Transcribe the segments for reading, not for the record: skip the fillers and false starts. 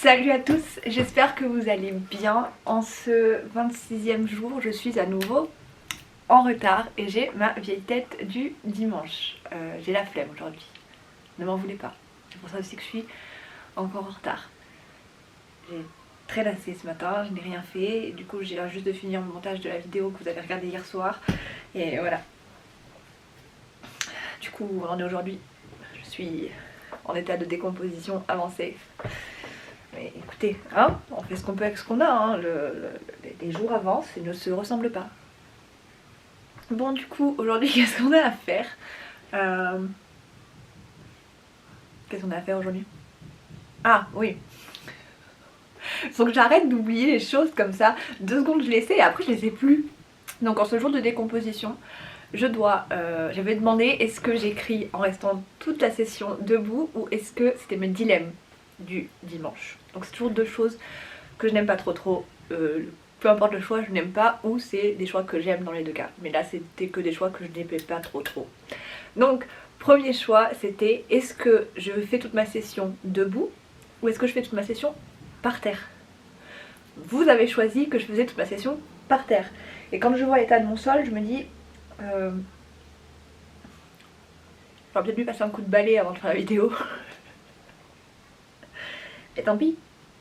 Salut à tous, j'espère que vous allez bien. En ce 26e jour, je suis à nouveau en retard et j'ai ma vieille tête du dimanche. J'ai la flemme aujourd'hui, ne m'en voulez pas. C'est pour ça aussi que je suis encore en retard. J'ai très lassé ce matin, je n'ai rien fait. Et du coup, j'ai juste de finir le montage de la vidéo que vous avez regardée hier soir. Et voilà. Du coup, on en est aujourd'hui. Je suis en état de décomposition avancée. Mais écoutez, hein, on fait ce qu'on peut avec ce qu'on a, hein. Les jours avancent et ne se ressemblent pas. Bon, du coup, aujourd'hui, qu'est-ce qu'on a à faire Qu'est-ce qu'on a à faire aujourd'hui? Ah, oui. Faut que j'arrête d'oublier les choses comme ça. 2 secondes, je les sais et après, je les ai plus. Donc, en ce jour de décomposition, je dois... j'avais demandé est-ce que j'écris en restant toute la session debout ou est-ce que c'était mes dilemmes du dimanche. Donc c'est toujours 2 choses que je n'aime pas trop. Peu importe le choix, je n'aime pas, ou c'est des choix que j'aime dans les 2 cas. Mais là c'était que des choix que je n'aimais pas trop. Donc premier choix c'était est-ce que je fais toute ma session debout ou est-ce que je fais toute ma session par terre. Vous avez choisi que je faisais toute ma session par terre. Et quand je vois l'état de mon sol, je me dis j'aurais peut-être dû passer un coup de balai avant de faire la vidéo. Et tant pis,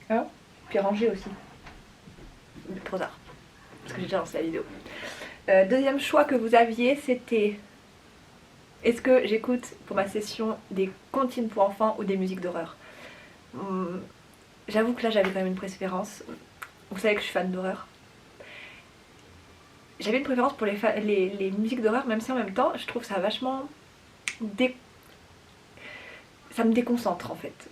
hein. Puis ranger aussi. Trop tard, parce que j'ai déjà lancé la vidéo. Deuxième choix que vous aviez, c'était est-ce que j'écoute pour ma session des comptines pour enfants ou des musiques d'horreur. J'avoue que là j'avais quand même une préférence. Vous savez que je suis fan d'horreur. J'avais une préférence pour les musiques d'horreur, même si en même temps je trouve ça vachement... Ça me déconcentre en fait.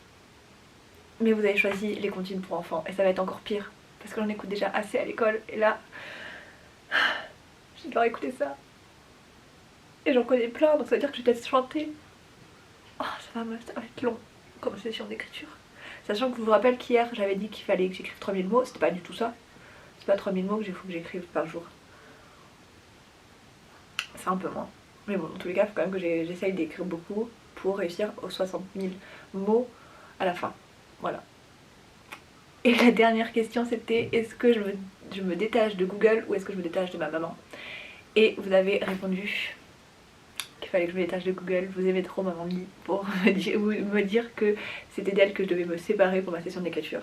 Mais vous avez choisi les comptines pour enfants et ça va être encore pire. Parce que j'en écoute déjà assez à l'école et là... je dois écouter ça. Et j'en connais plein, donc ça veut dire que je vais peut-être chanter. Oh, ça va être long comme session d'écriture. Sachant que je vous rappelle qu'hier j'avais dit qu'il fallait que j'écrive 3000 mots, c'était pas du tout ça. C'est pas 3000 mots qu'il faut que j'écrive par jour. C'est un peu moins. Mais bon, dans tous les cas, il faut quand même que j'essaye d'écrire beaucoup pour réussir aux 60 000 mots à la fin. Voilà. Et la dernière question c'était est-ce que je me détache de Google ou est-ce que je me détache de ma maman? Et vous avez répondu qu'il fallait que je me détache de Google. Vous aimez trop maman Lee pour me dire que c'était d'elle que je devais me séparer pour ma session d'écriture.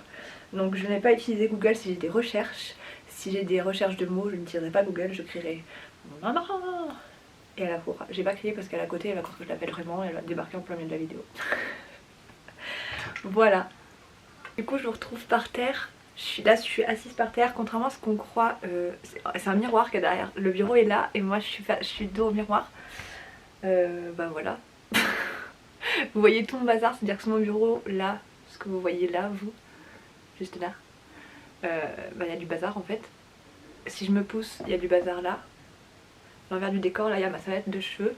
Donc je n'ai pas utilisé Google si j'ai des recherches. Si j'ai des recherches de mots, je n'utiliserai pas Google, je crierai maman. Et elle accourra. J'ai pas crié parce qu'elle est à côté, elle va croire que je l'appelle vraiment et elle va débarquer en plein milieu de la vidéo. Voilà. Du coup je vous retrouve par terre. Je suis assise par terre, contrairement à ce qu'on croit, c'est un miroir qui est derrière. Le bureau est là et moi je suis dos au miroir. Bah voilà. Vous voyez tout mon bazar, c'est-à-dire que sur mon bureau, là, ce que vous voyez là, vous, juste là, bah il y a du bazar en fait. Si je me pousse, il y a du bazar là. L'envers du décor, là il y a ma serviette de cheveux.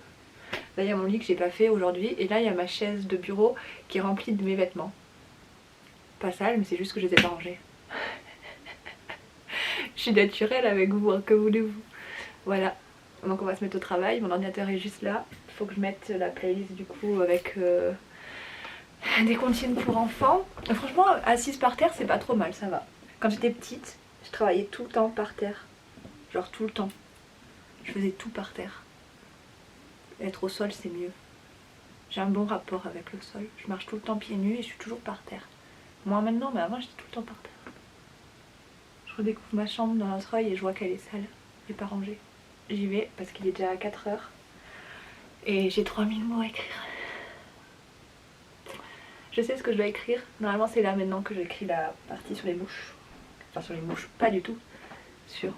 Là il y a mon lit que j'ai pas fait aujourd'hui. Et là il y a ma chaise de bureau qui est remplie de mes vêtements. Pas sale, mais c'est juste que je les ai pas rangés. Je suis naturelle avec vous, hein, que voulez-vous. Voilà, donc on va se mettre au travail, mon ordinateur est juste là. Il faut que je mette la playlist du coup avec des comptines pour enfants. Franchement, assise par terre c'est pas trop mal, ça va. Quand j'étais petite, je travaillais tout le temps par terre. Genre tout le temps. Je faisais tout par terre. Être au sol c'est mieux. J'ai un bon rapport avec le sol. Je marche tout le temps pieds nus et je suis toujours par terre. Moi maintenant, mais avant j'étais tout le temps par terre. Je redécouvre ma chambre dans notre œil et je vois qu'elle est sale et pas rangée. J'y vais parce qu'il est déjà 4 h et j'ai 3000 mots à écrire. Je sais ce que je dois écrire. Normalement c'est là maintenant que j'écris la partie sur les mouches. Enfin sur les mouches, pas du tout. Sur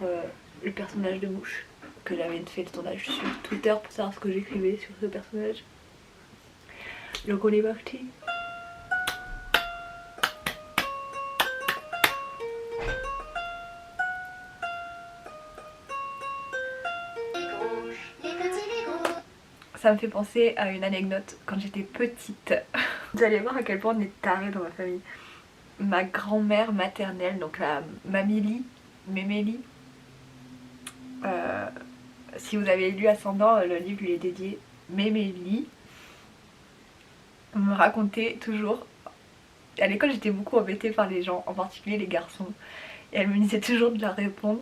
le personnage de mouche que j'avais fait le tournage sur Twitter pour savoir ce que j'écrivais sur ce personnage. Donc on est parti. Ça me fait penser à une anecdote quand j'étais petite. Vous allez voir à quel point on est tarés dans ma famille. Ma grand-mère maternelle, donc la Mamélie, si vous avez lu Ascendant, le livre lui est dédié, Mémélie me racontait toujours À l'école j'étais beaucoup embêtée par les gens, en particulier les garçons. Et elle me disait toujours de leur répondre: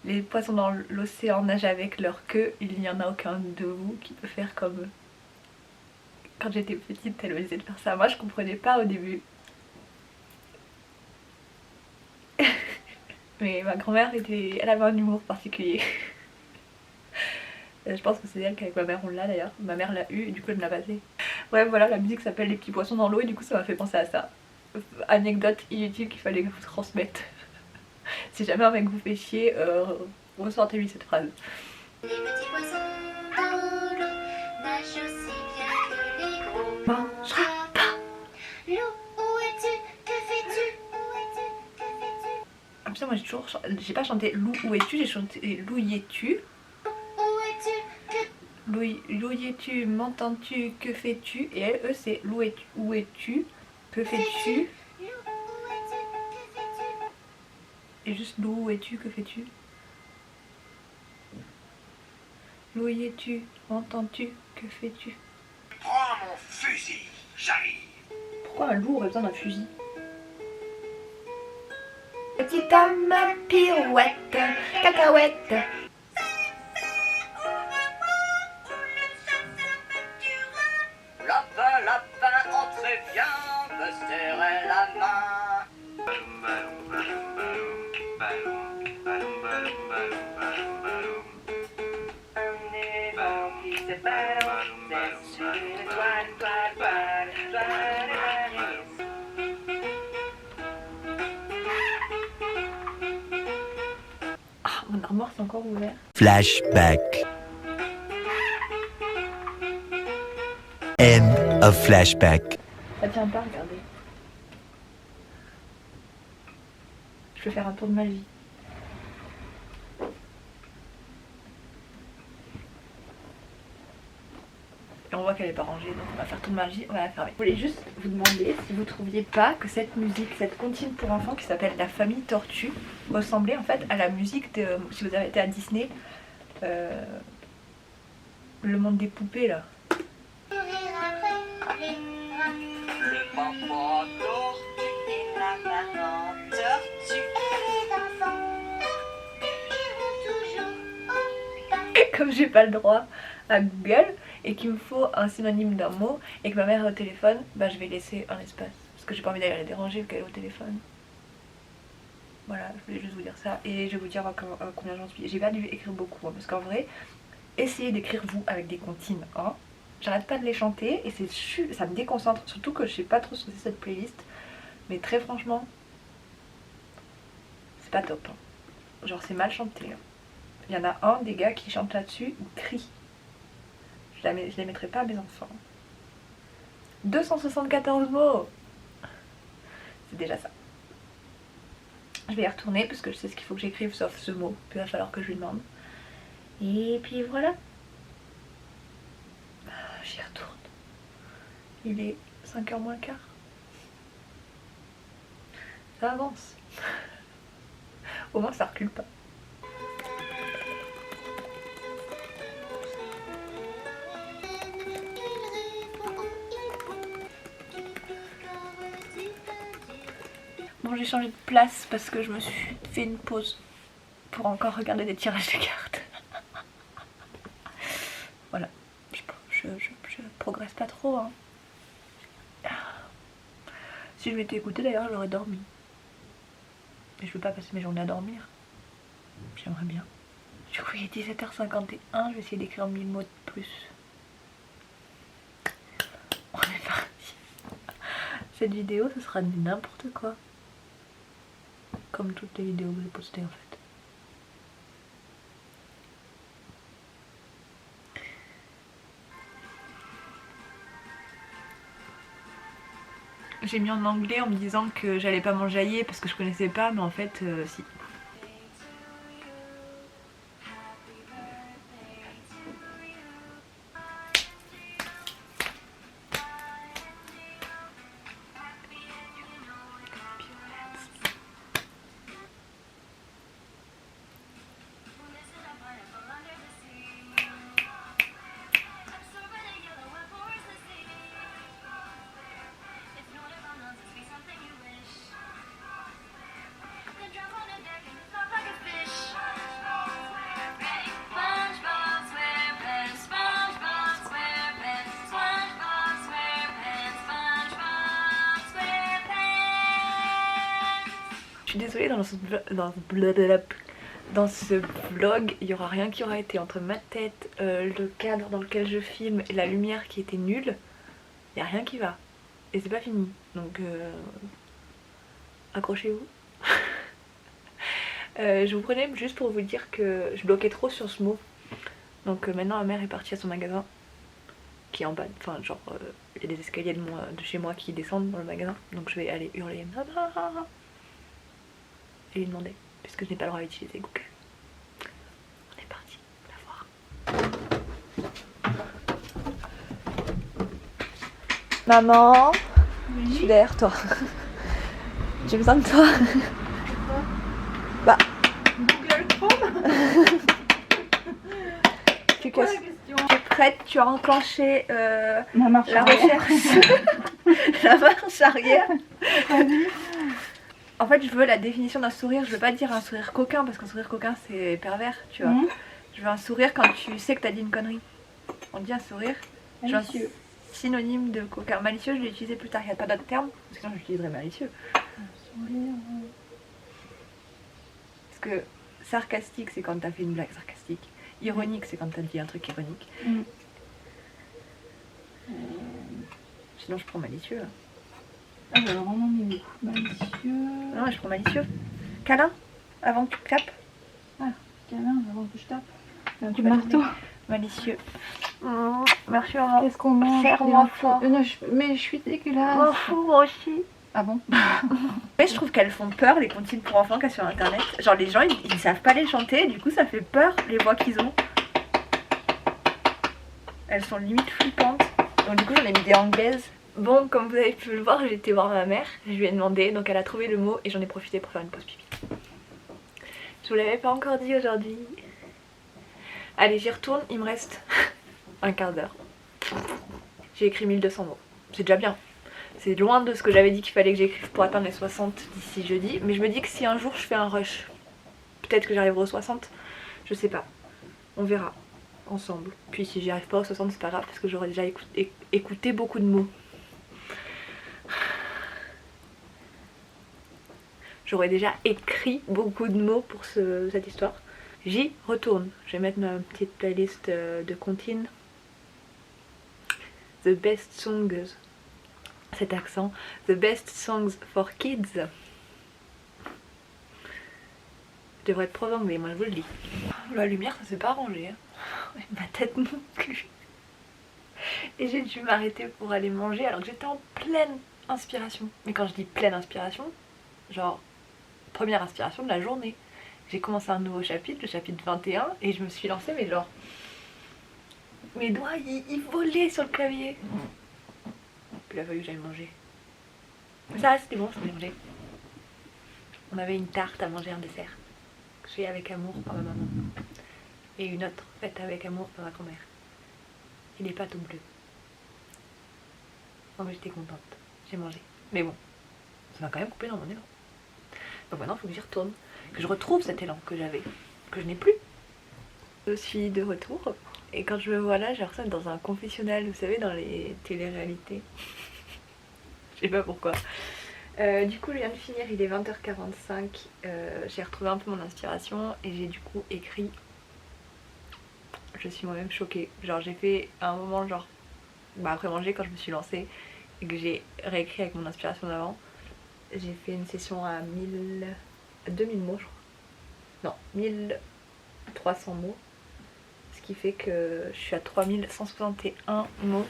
les poissons dans l'océan nagent avec leur queue, il n'y en a aucun de vous qui peut faire comme eux. Quand j'étais petite, elle me disait de faire ça. Moi je comprenais pas au début. Mais ma grand-mère elle avait un humour particulier. Je pense que c'est elle qu'avec ma mère on l'a d'ailleurs. Ma mère l'a eu et du coup elle me l'a passé. Bref voilà, la musique s'appelle Les petits poissons dans l'eau et du coup ça m'a fait penser à ça. Anecdote inutile qu'il fallait vous transmettre. Si jamais un mec vous fait chier, ressortez-lui cette phrase. Les petits poissons dans l'eau nagent aussi bien que les gros. Mangera pas. L'eau, où es-tu? Que fais-tu? Où es-tu? Que fais-tu? Ah putain, moi j'ai pas chanté Lou où es-tu, j'ai chanté Lou y es-tu. Où es-tu? Lou y es-tu? M'entends-tu? Que fais-tu? Et elle, eux c'est Lou es-tu? Où es-tu? Que fais-tu? Et juste Lou où es-tu? Que fais-tu? Lou y es-tu? M'entends-tu? Que fais-tu? Prends mon fusil, j'arrive. Pourquoi un loup aurait besoin d'un fusil? Petit homme pirouette, cacahuète. Lapin, lapin, entrez bien, me serrez la main. Baloum, baloum, baloum, baloum, baloum, baloum, baloum, baloum, baloum. Un éléphant qui se balance sur une toile, toile, toile, toile, toile. Ah, mon armoire c'est encore ouvert. Flashback. End of flashback. Ça tient pas, regardez. Je vais faire un tour de magie. Et on voit qu'elle est pas rangée, donc on va faire tour de magie, on va la fermer. Je voulais juste vous demander si vous trouviez pas que cette musique, cette comptine pour enfants qui s'appelle La Famille Tortue, ressemblait en fait à la musique de, si vous avez été à Disney, Le Monde des Poupées là. Le papa tortue et la maman tortue et les enfants toujours. Comme j'ai pas le droit à Google et qu'il me faut un synonyme d'un mot et que ma mère est au téléphone, bah je vais laisser un espace parce que j'ai pas envie d'aller la déranger vu qu'elle est au téléphone. Voilà, je voulais juste vous dire ça et je vais vous dire combien j'en suis. J'ai pas dû écrire beaucoup hein, parce qu'en vrai, essayez d'écrire vous avec des comptines hein. J'arrête pas de les chanter et ça me déconcentre, surtout que je sais pas trop ce que c'est cette playlist, mais très franchement, c'est pas top. Hein. Genre c'est mal chanté. Hein. Il y en a un des gars qui chante là-dessus, il crie. Je les mettrai pas à mes enfants. 274 mots. C'est déjà ça. Je vais y retourner parce que je sais ce qu'il faut que j'écrive sauf ce mot. Puis il va falloir que je lui demande. Et puis voilà. J'y retourne. Il est 5h moins le quart. Ça avance. Au moins ça recule pas. Bon, j'ai changé de place parce que je me suis fait une pause pour encore regarder des tirages de cartes. Voilà, je progresse pas trop. Hein. Si je m'étais écoutée d'ailleurs, j'aurais dormi. Mais je veux pas passer mes journées à dormir. J'aimerais bien. Du coup, il est 17h51, je vais essayer d'écrire 1000 mots de plus. On est parti. Cette vidéo, ce sera n'importe quoi. Comme toutes les vidéos que j'ai postées en fait. J'ai mis en anglais en me disant que j'allais pas m'enjailler parce que je connaissais pas, mais en fait, si. suis désolée, dans ce vlog, il n'y aura rien qui aura été entre ma tête, le cadre dans lequel je filme et la lumière qui était nulle. Il n'y a rien qui va. Et c'est pas fini. Donc accrochez-vous. Je vous prenais juste pour vous dire que je bloquais trop sur ce mot. Donc maintenant ma mère est partie à son magasin qui est en bas, enfin genre il y a des escaliers de chez moi qui descendent dans le magasin. Donc je vais aller hurler et lui demander, puisque je n'ai pas le droit d'utiliser Google. On est parti, la voir. Maman, oui. Je suis derrière toi. J'ai besoin de toi. Bah. Google Chrome. Tu es prête, tu as enclenché la arrière. recherche. La marche arrière. En fait, je veux la définition d'un sourire. Je veux pas dire un sourire coquin parce qu'un sourire coquin c'est pervers, tu vois. Je veux un sourire quand tu sais que t'as dit une connerie. On dit un sourire. Malicieux. Synonyme de coquin. Malicieux, je l'ai utilisé plus tard. Il n'y a pas d'autre terme. Sinon, j'utiliserais malicieux. Un sourire. Parce que sarcastique, c'est quand t'as fait une blague sarcastique. Ironique, c'est quand t'as dit un truc ironique. Sinon, je prends malicieux. Ah, bah alors on en est où? Malicieux. Non, je prends malicieux. Câlin, avant que tu tapes. Ah, câlin, avant que je tape. Du marteau. Malicieux. Merci maman. Qu'est-ce qu'on mange? Serre-moi fort. Non, mais je suis dégueulasse. M'en fous, moi aussi. Ah bon? Mais je trouve qu'elles font peur, les comptines pour enfants qu'il y a sur internet. Genre les gens ils savent pas les chanter, du coup ça fait peur les voix qu'ils ont. Elles sont limite flippantes. Donc du coup j'en ai mis des anglaises. Bon, comme vous avez pu le voir, j'ai été voir ma mère, je lui ai demandé, donc elle a trouvé le mot et j'en ai profité pour faire une pause pipi. Je vous l'avais pas encore dit aujourd'hui. Allez, j'y retourne, il me reste un quart d'heure. J'ai écrit 1200 mots, c'est déjà bien. C'est loin de ce que j'avais dit qu'il fallait que j'écrive pour atteindre les 60 d'ici jeudi. Mais je me dis que si un jour je fais un rush, peut-être que j'arriverai aux 60, je sais pas. On verra ensemble. Puis si j'y arrive pas aux 60, c'est pas grave parce que j'aurais déjà écouté beaucoup de mots. J'aurais déjà écrit beaucoup de mots pour cette histoire. J'y retourne. Je vais mettre ma petite playlist de comptines. The best songs. Cet accent. The best songs for kids. Je devrais être prof d'anglais, moi je vous le dis. La lumière ça s'est pas arrangé. Hein. Ma tête non plus. Et j'ai dû m'arrêter pour aller manger alors que j'étais en pleine inspiration. Mais quand je dis pleine inspiration, genre première inspiration de la journée. J'ai commencé un nouveau chapitre, le chapitre 21, et je me suis lancée, mais genre mes doigts ils volaient sur le clavier. Puis il a fallu que j'aille manger. Ça c'était bon, c'était mangé. On avait une tarte à manger, un dessert. Fait avec amour par ma maman. Et une autre faite avec amour par ma grand-mère. Et les pâtes au bleu. Oh mais j'étais contente. J'ai mangé. Mais bon, ça m'a quand même coupé dans mon élan. Donc maintenant il faut que j'y retourne. Que je retrouve cet élan que j'avais. Que je n'ai plus. Je suis de retour. Et quand je me vois là, j'ai l'impression d'être dans un confessionnal, vous savez, dans les téléréalités. Je sais pas pourquoi. Du coup, je viens de finir, il est 20h45. J'ai retrouvé un peu mon inspiration et j'ai du coup écrit. Je suis moi-même choquée. Genre, j'ai fait un moment, genre, après manger, quand je me suis lancée et que j'ai réécrit avec mon inspiration d'avant, j'ai fait une session à 2000 mots, je crois. Non, 1300 mots. Ce qui fait que je suis à 3161 mots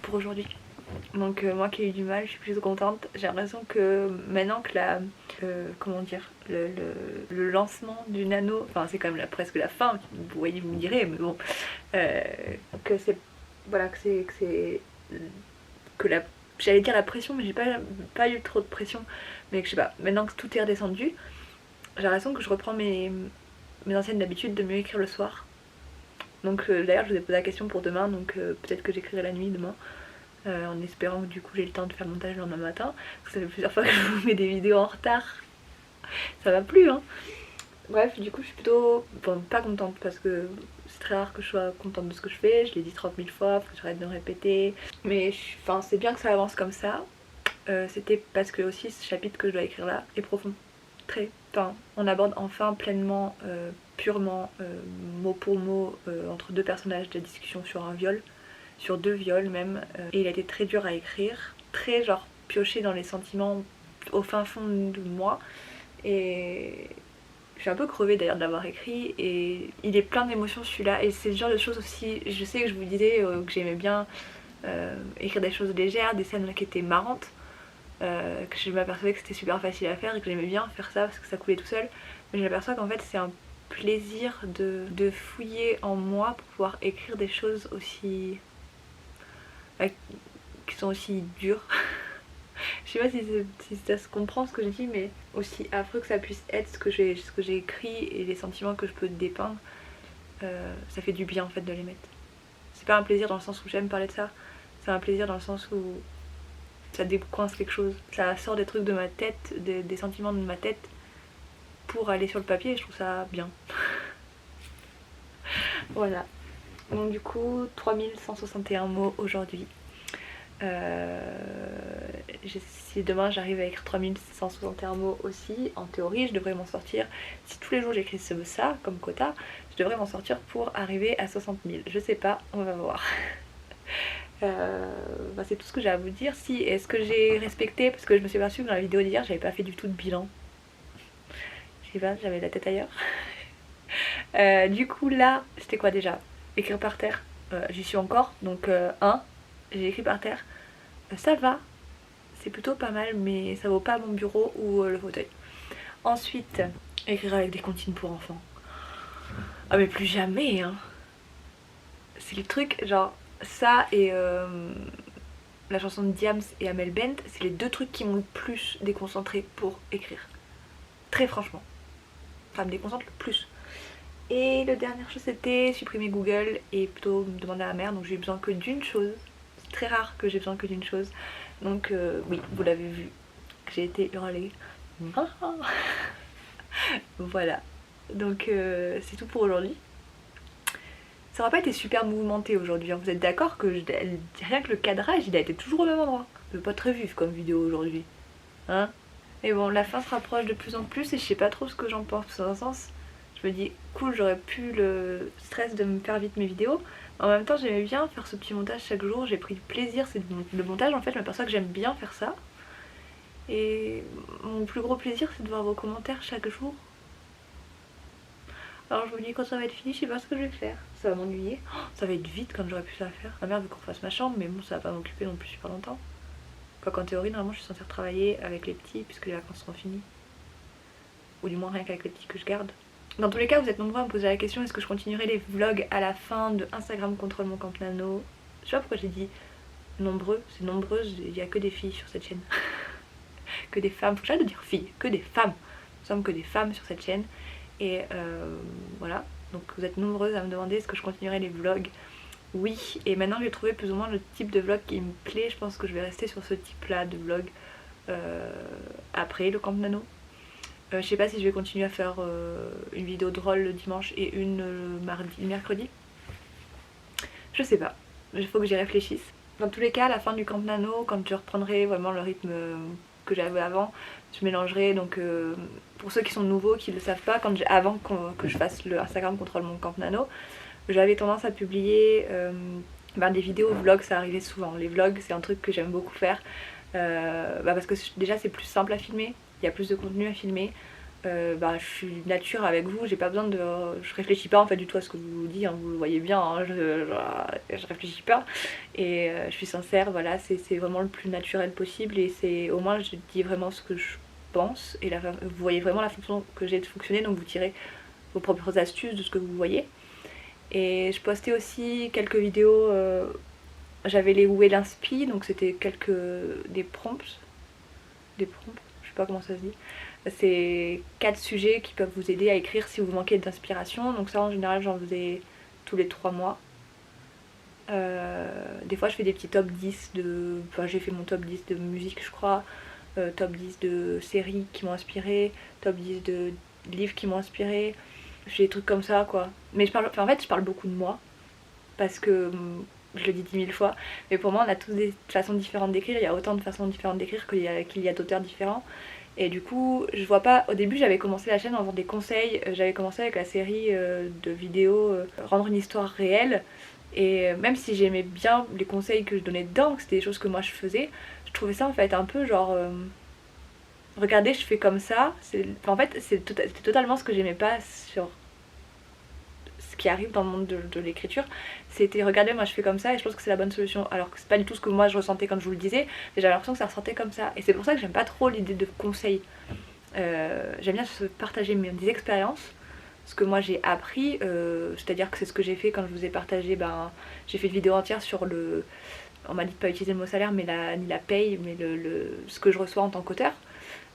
pour aujourd'hui. Donc moi qui ai eu du mal, je suis plutôt contente. J'ai l'impression que maintenant que comment dire, le lancement du nano, enfin c'est quand même presque la fin, vous voyez, vous me direz, mais bon, que c'est, voilà, j'allais dire la pression, mais j'ai pas eu trop de pression, mais que je sais pas, maintenant que tout est redescendu, j'ai l'impression que je reprends mes anciennes habitudes de mieux écrire le soir. Donc d'ailleurs je vous ai posé la question pour demain, donc peut-être que j'écrirai la nuit demain. En espérant que du coup j'ai le temps de faire le montage le lendemain matin, parce que ça fait plusieurs fois que je vous mets des vidéos en retard, ça va plus hein. Bref, du coup je suis plutôt, bon, pas contente parce que c'est très rare que je sois contente de ce que je fais, je l'ai dit 30 000 fois, faut que j'arrête de me répéter, mais enfin c'est bien que ça avance comme ça. C'était parce que aussi ce chapitre que je dois écrire là est profond, Enfin, on aborde enfin pleinement, purement, mot pour mot, entre deux personnages de discussion sur un viol, sur 2 viols même, et il a été très dur à écrire, très genre pioché dans les sentiments au fin fond de moi, et je suis un peu crevée d'ailleurs de l'avoir écrit, et il est plein d'émotions celui-là, et c'est le genre de choses aussi, je sais que je vous disais que j'aimais bien écrire des choses légères, des scènes qui étaient marrantes, que je m'apercevais que c'était super facile à faire et que j'aimais bien faire ça parce que ça coulait tout seul, mais je m'aperçois qu'en fait c'est un plaisir de fouiller en moi pour pouvoir écrire des choses aussi qui sont aussi dures. Je sais pas si ça se comprend ce que je dis, mais aussi affreux que ça puisse être ce que j'ai écrit et les sentiments que je peux dépeindre, ça fait du bien en fait de les mettre. C'est pas un plaisir dans le sens où j'aime parler de ça, c'est un plaisir dans le sens où ça décoince quelque chose, ça sort des trucs de ma tête, des sentiments de ma tête pour aller sur le papier, et je trouve ça bien. Voilà, donc du coup 3161 mots aujourd'hui. Si demain j'arrive à écrire 3161 mots aussi, en théorie je devrais m'en sortir, si tous les jours j'écris ça comme quota, je devrais m'en sortir pour arriver à 60 000, je sais pas, on va voir. C'est tout ce que j'ai à vous dire. Si, est-ce que j'ai respecté, parce que je me suis aperçue que dans la vidéo d'hier j'avais pas fait du tout de bilan, je sais pas, j'avais la tête ailleurs. Du coup là, c'était quoi déjà? Écrire par terre, j'y suis encore, donc 1, j'ai écrit par terre, ça va, c'est plutôt pas mal, mais ça vaut pas mon bureau ou le fauteuil. Ensuite, écrire avec des comptines pour enfants. Ah mais plus jamais hein. C'est le truc, genre ça et la chanson de Diams et Amel Bent, c'est les 2 trucs qui m'ont le plus déconcentré pour écrire. Très franchement. Ça me déconcentre le plus. Et la dernière chose c'était supprimer Google et plutôt me demander à ma mère, donc j'ai eu besoin que d'une chose. C'est très rare que j'ai besoin que d'une chose. Donc oui, vous l'avez vu, j'ai été hurlée. Voilà. Donc c'est tout pour aujourd'hui. Ça n'aura pas été super mouvementé aujourd'hui, hein. Vous êtes d'accord que rien que le cadrage il a été toujours au même endroit. C'est pas très vif comme vidéo aujourd'hui, hein. Mais bon, la fin se rapproche de plus en plus et je sais pas trop ce que j'en pense. Dans un sens, je me dis cool, j'aurais pu le stress de me faire vite mes vidéos. En même temps j'aimais bien faire ce petit montage chaque jour, j'ai pris du plaisir, c'est le montage en fait, je m'aperçois que j'aime bien faire ça. Et mon plus gros plaisir c'est de voir vos commentaires chaque jour. Alors je me dis quand ça va être fini, je sais pas ce que je vais faire. Ça va m'ennuyer. Oh, ça va être vite quand j'aurai plus ça à faire. Ma mère veut qu'on fasse ma chambre, mais bon ça va pas m'occuper non plus super longtemps. Quoi qu'en théorie normalement je suis censée travailler avec les petits puisque les vacances seront finies. Ou du moins rien qu'avec les petits que je garde. Dans tous les cas vous êtes nombreux à me poser la question est-ce que je continuerai les vlogs à la fin de Instagram contrôle mon camp nano. Je sais pas pourquoi j'ai dit nombreux, c'est nombreuse, il y a que des filles sur cette chaîne. Que des femmes, faut que j'arrête de dire filles, que des femmes. Nous sommes que des femmes sur cette chaîne. Et voilà, donc vous êtes nombreuses à me demander est-ce que je continuerai les vlogs. Oui, et maintenant j'ai trouvé plus ou moins le type de vlog qui me plaît. Je pense que je vais rester sur ce type là de vlog après le camp nano. Je sais pas si je vais continuer à faire une vidéo drôle le dimanche et une le mercredi. Je sais pas, il faut que j'y réfléchisse. Dans tous les cas, à la fin du camp nano, quand je reprendrai vraiment le rythme que j'avais avant, je mélangerai donc pour ceux qui sont nouveaux, qui ne le savent pas, avant que je fasse le Instagram contrôle mon camp nano, j'avais tendance à publier des vidéos vlogs, ça arrivait souvent. Les vlogs c'est un truc que j'aime beaucoup faire parce que déjà c'est plus simple à filmer, il y a plus de contenu à filmer. Je suis nature avec vous, j'ai pas besoin de... Je réfléchis pas en fait du tout à ce que je vous dis, hein, vous le voyez bien, hein, je réfléchis pas et je suis sincère, voilà, c'est vraiment le plus naturel possible et c'est au moins je dis vraiment ce que je pense et vous voyez vraiment la façon que j'ai de fonctionner, donc vous tirez vos propres astuces de ce que vous voyez. Et je postais aussi quelques vidéos, j'avais les Où est l'inspi, donc c'était des prompts, je sais pas comment ça se dit. C'est 4 sujets qui peuvent vous aider à écrire si vous manquez d'inspiration. Donc ça en général j'en faisais tous les 3 mois. Des fois je fais des petits top 10 de... Enfin j'ai fait mon top 10 de musique je crois. Top 10 de séries qui m'ont inspiré. Top 10 de livres qui m'ont inspiré. Je fais des trucs comme ça quoi. Mais en fait je parle beaucoup de moi. Parce que... Je le dis 10 000 fois. Mais pour moi on a tous des façons différentes d'écrire. Il y a autant de façons différentes d'écrire qu'il y a d'auteurs différents. Et du coup, je vois pas. Au début, j'avais commencé la chaîne en faisant des conseils. J'avais commencé avec la série de vidéos Rendre une histoire réelle. Et même si j'aimais bien les conseils que je donnais dedans, que c'était des choses que moi je faisais, je trouvais ça en fait un peu genre. Regardez, je fais comme ça. En fait, c'était totalement ce que j'aimais pas sur ce qui arrive dans le monde de l'écriture. C'était regardez, moi je fais comme ça et je pense que c'est la bonne solution. Alors que c'est pas du tout ce que moi je ressentais quand je vous le disais, mais j'avais l'impression que ça ressentait comme ça. Et c'est pour ça que j'aime pas trop l'idée de conseils. J'aime bien partager mes expériences, ce que moi j'ai appris, c'est-à-dire que c'est ce que j'ai fait quand je vous ai partagé. J'ai fait une vidéo entière sur le. On m'a dit de pas utiliser le mot salaire, mais ni la paye, mais ce que je reçois en tant qu'auteur.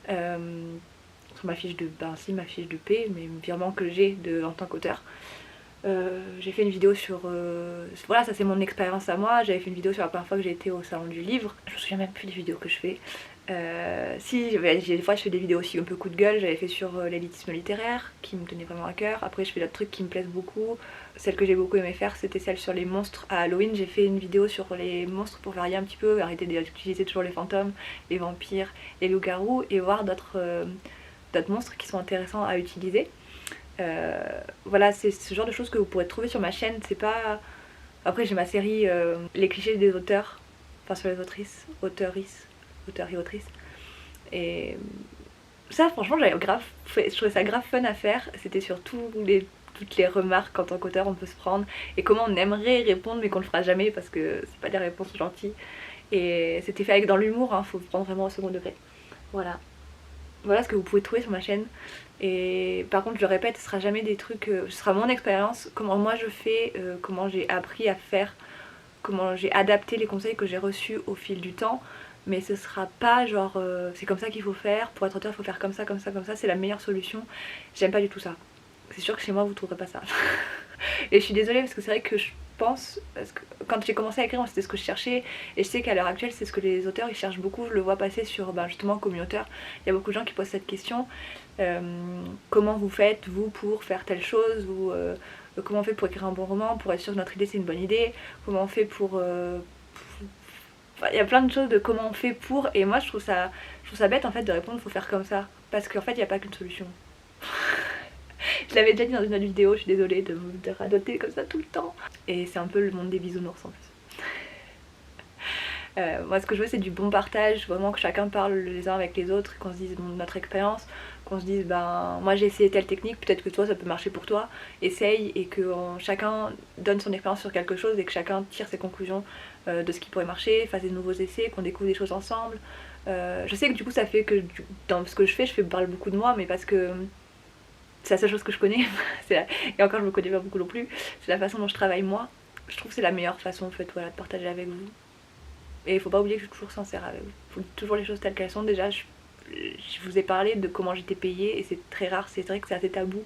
Sur ma fiche de. Ma fiche de paie, mais le virement que j'ai en tant qu'auteur. J'ai fait une vidéo sur. Voilà, ça c'est mon expérience à moi. J'avais fait une vidéo sur la première fois que j'ai été au salon du livre. Je me souviens même plus des vidéos que je fais. Des fois je fais des vidéos aussi un peu coup de gueule. J'avais fait sur l'élitisme littéraire qui me tenait vraiment à cœur. Après je fais d'autres trucs qui me plaisent beaucoup. Celle que j'ai beaucoup aimé faire c'était celle sur les monstres. À Halloween j'ai fait une vidéo sur les monstres pour varier un petit peu, arrêter d'utiliser toujours les fantômes, les vampires, les loups-garous et voir d'autres monstres qui sont intéressants à utiliser. Voilà, c'est ce genre de choses que vous pourrez trouver sur ma chaîne. C'est pas. Après, j'ai ma série Les clichés des auteurs, enfin sur les autrices, auteurs et autrices. Et ça, franchement, je trouvais ça grave fun à faire. C'était sur toutes les remarques en tant qu'auteur on peut se prendre et comment on aimerait répondre mais qu'on le fera jamais parce que c'est pas des réponses gentilles. Et c'était fait avec dans l'humour, hein, faut prendre vraiment au second degré. Voilà. Voilà ce que vous pouvez trouver sur ma chaîne. Et par contre je le répète, ce sera jamais des trucs, ce sera mon expérience, comment moi je fais, comment j'ai appris à faire, comment j'ai adapté les conseils que j'ai reçus au fil du temps. Mais ce sera pas genre c'est comme ça qu'il faut faire, pour être auteur il faut faire comme ça, comme ça, comme ça, c'est la meilleure solution. J'aime pas du tout ça. C'est sûr que chez moi vous trouverez pas ça. Et je suis désolée parce que c'est vrai que je pense, parce que quand j'ai commencé à écrire c'était ce que je cherchais et je sais qu'à l'heure actuelle c'est ce que les auteurs ils cherchent beaucoup. Je le vois passer sur justement Commis Auteur, il y a beaucoup de gens qui posent cette question. Comment vous faites vous pour faire telle chose, ou comment on fait pour écrire un bon roman, pour être sûr que notre idée c'est une bonne idée, comment on fait pour il y a plein de choses de comment on fait pour, et moi je trouve ça bête en fait de répondre faut faire comme ça, parce qu'en fait il n'y a pas qu'une solution. Je l'avais déjà dit dans une autre vidéo, je suis désolée de radoter comme ça tout le temps. Et c'est un peu le monde des bisounours en plus. Moi ce que je veux c'est du bon partage, vraiment que chacun parle les uns avec les autres, qu'on se dise notre expérience, qu'on se dise moi j'ai essayé telle technique, peut-être que toi ça peut marcher pour toi, essaye, et que chacun donne son expérience sur quelque chose et que chacun tire ses conclusions de ce qui pourrait marcher, fasse des nouveaux essais, qu'on découvre des choses ensemble. Je sais que du coup ça fait que dans ce que je fais parle beaucoup de moi, mais parce que c'est la seule chose que je connais. Et encore je me connais pas beaucoup non plus, c'est la façon dont je travaille moi. Je trouve que c'est la meilleure façon en fait, voilà, de partager avec vous. Et il faut pas oublier que je suis toujours sincère avec vous. Il faut toujours les choses telles qu'elles sont. Déjà je vous ai parlé de comment j'étais payée et c'est très rare, c'est vrai que c'est assez tabou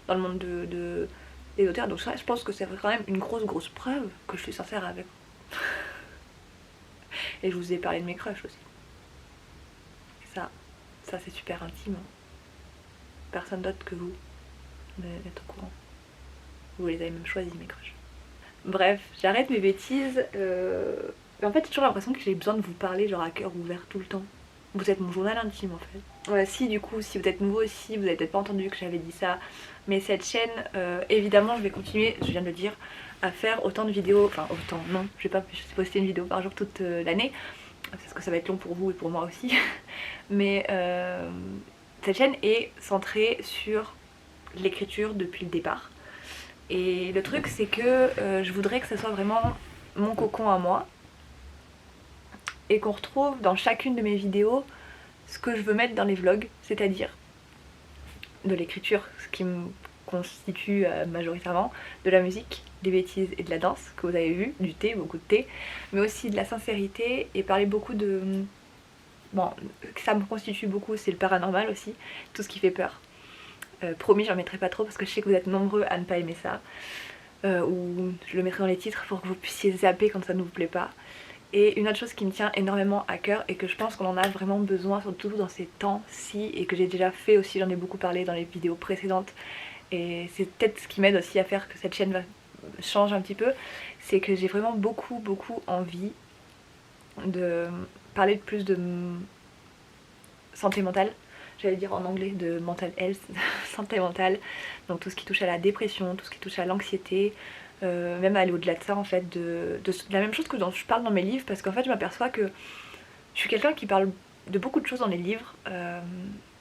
dans le monde des auteurs, donc ça je pense que c'est quand même une grosse preuve que je suis sincère avec vous. Et je vous ai parlé de mes crushs aussi. Ça c'est super intime. Personne d'autre que vous n'est au courant. Vous les avez même choisis mes crushs. Bref, j'arrête mes bêtises. En fait j'ai toujours l'impression que j'ai besoin de vous parler genre à cœur ouvert tout le temps. Vous êtes mon journal intime en fait. Si du coup, si vous êtes nouveau aussi, vous avez peut-être pas entendu que j'avais dit ça, mais cette chaîne, évidemment je vais continuer, je viens de le dire, à faire autant de vidéos, enfin autant, non, je vais poster une vidéo par jour toute l'année, parce que ça va être long pour vous et pour moi aussi, mais cette chaîne est centrée sur l'écriture depuis le départ. Et le truc c'est que je voudrais que ça soit vraiment mon cocon à moi, et qu'on retrouve dans chacune de mes vidéos ce que je veux mettre dans les vlogs, c'est-à-dire de l'écriture, ce qui me constitue majoritairement, de la musique, des bêtises et de la danse, que vous avez vu, du thé, beaucoup de thé, mais aussi de la sincérité, et parler beaucoup de... Bon, ça me constitue beaucoup, c'est le paranormal aussi, tout ce qui fait peur. Promis, j'en mettrai pas trop parce que je sais que vous êtes nombreux à ne pas aimer ça, ou je le mettrai dans les titres pour que vous puissiez zapper quand ça ne vous plaît pas. Et une autre chose qui me tient énormément à cœur et que je pense qu'on en a vraiment besoin, surtout dans ces temps-ci, et que j'ai déjà fait aussi, j'en ai beaucoup parlé dans les vidéos précédentes, et c'est peut-être ce qui m'aide aussi à faire que cette chaîne change un petit peu, c'est que j'ai vraiment beaucoup envie de parler plus de santé mentale, j'allais dire en anglais, de mental health, santé mentale. Donc tout ce qui touche à la dépression, tout ce qui touche à l'anxiété, même aller au-delà de ça en fait, de la même chose que dont je parle dans mes livres, parce qu'en fait je m'aperçois que je suis quelqu'un qui parle de beaucoup de choses dans les livres,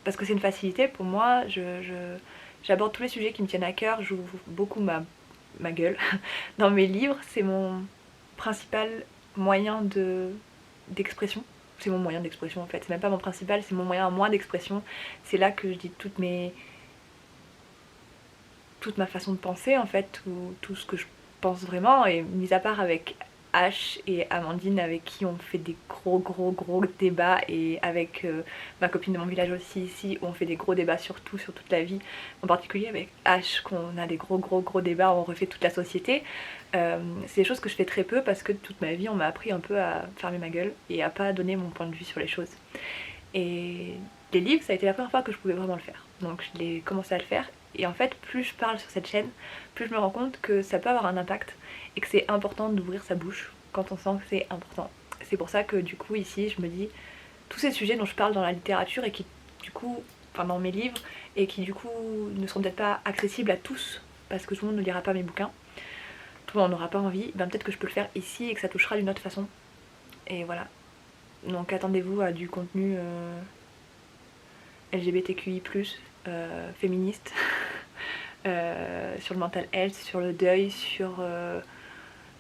parce que c'est une facilité pour moi, j'aborde tous les sujets qui me tiennent à cœur, j'ouvre beaucoup ma gueule dans mes livres, c'est mon principal moyen d'expression. C'est mon moyen d'expression en fait, c'est même pas mon principal, c'est mon moyen à moi d'expression. C'est là que je dis toute ma façon de penser en fait, tout ce que je pense vraiment, et mis à part avec H et Amandine avec qui on fait des gros débats, et avec ma copine de mon village aussi ici où on fait des gros débats sur tout, sur toute la vie, en particulier avec H qu'on a des gros débats où on refait toute la société. C'est des choses que je fais très peu parce que toute ma vie on m'a appris un peu à fermer ma gueule et à pas donner mon point de vue sur les choses. Et les livres, ça a été la première fois que je pouvais vraiment le faire, donc je l'ai commencé à le faire. Et en fait, plus je parle sur cette chaîne, plus je me rends compte que ça peut avoir un impact et que c'est important d'ouvrir sa bouche quand on sent que c'est important. C'est pour ça que du coup ici je me dis, tous ces sujets dont je parle dans la littérature et qui du coup, enfin dans mes livres, et qui du coup ne seront peut-être pas accessibles à tous parce que tout le monde ne lira pas mes bouquins, tout le monde n'aura pas envie, ben peut-être que je peux le faire ici et que ça touchera d'une autre façon. Et voilà. Donc attendez-vous à du contenu LGBTQI+, féministe, sur le mental health, sur le deuil, sur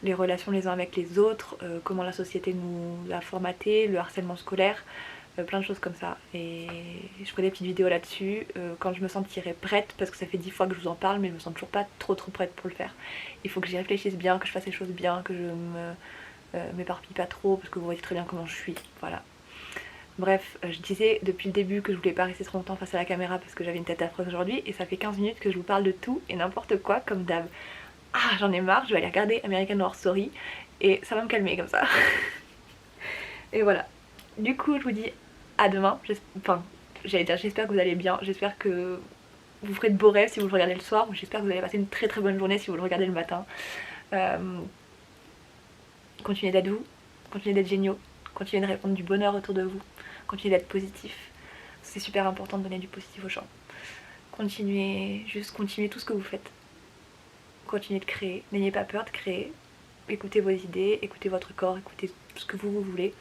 les relations les uns avec les autres, comment la société nous a formaté, le harcèlement scolaire, plein de choses comme ça. Et je ferai des petites vidéos là-dessus quand je me sentirai prête, parce que ça fait 10 fois que je vous en parle mais je me sens toujours pas trop prête pour le faire. Il faut que j'y réfléchisse bien, que je fasse les choses bien, que je m'éparpille pas trop, parce que vous voyez très bien comment je suis, voilà. Bref, je disais depuis le début que je voulais pas rester trop longtemps face à la caméra parce que j'avais une tête affreuse aujourd'hui, et ça fait 15 minutes que je vous parle de tout et n'importe quoi comme d'hab. Ah, j'en ai marre, je vais aller regarder American Horror Story et ça va me calmer comme ça. Et voilà. Du coup, je vous dis à demain. Enfin, j'allais dire j'espère que vous allez bien, j'espère que vous ferez de beaux rêves si vous le regardez le soir, ou j'espère que vous allez passer une très bonne journée si vous le regardez le matin. Continuez d'être vous, continuez d'être géniaux, continuez de répandre du bonheur autour de vous, continuez d'être positif. C'est super important de donner du positif aux gens. Continuez tout ce que vous faites. Continuez de créer, n'ayez pas peur de créer. Écoutez vos idées, écoutez votre corps, écoutez ce que vous voulez.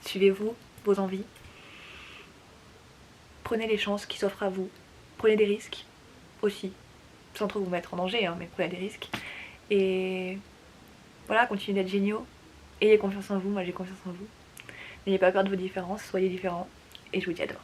Suivez-vous, vos envies. Prenez les chances qui s'offrent à vous. Prenez des risques aussi, sans trop vous mettre en danger, hein, mais prenez des risques. Et voilà, continuez d'être géniaux. Ayez confiance en vous, moi j'ai confiance en vous. N'ayez pas peur de vos différences, soyez différents. Et je vous dis à demain.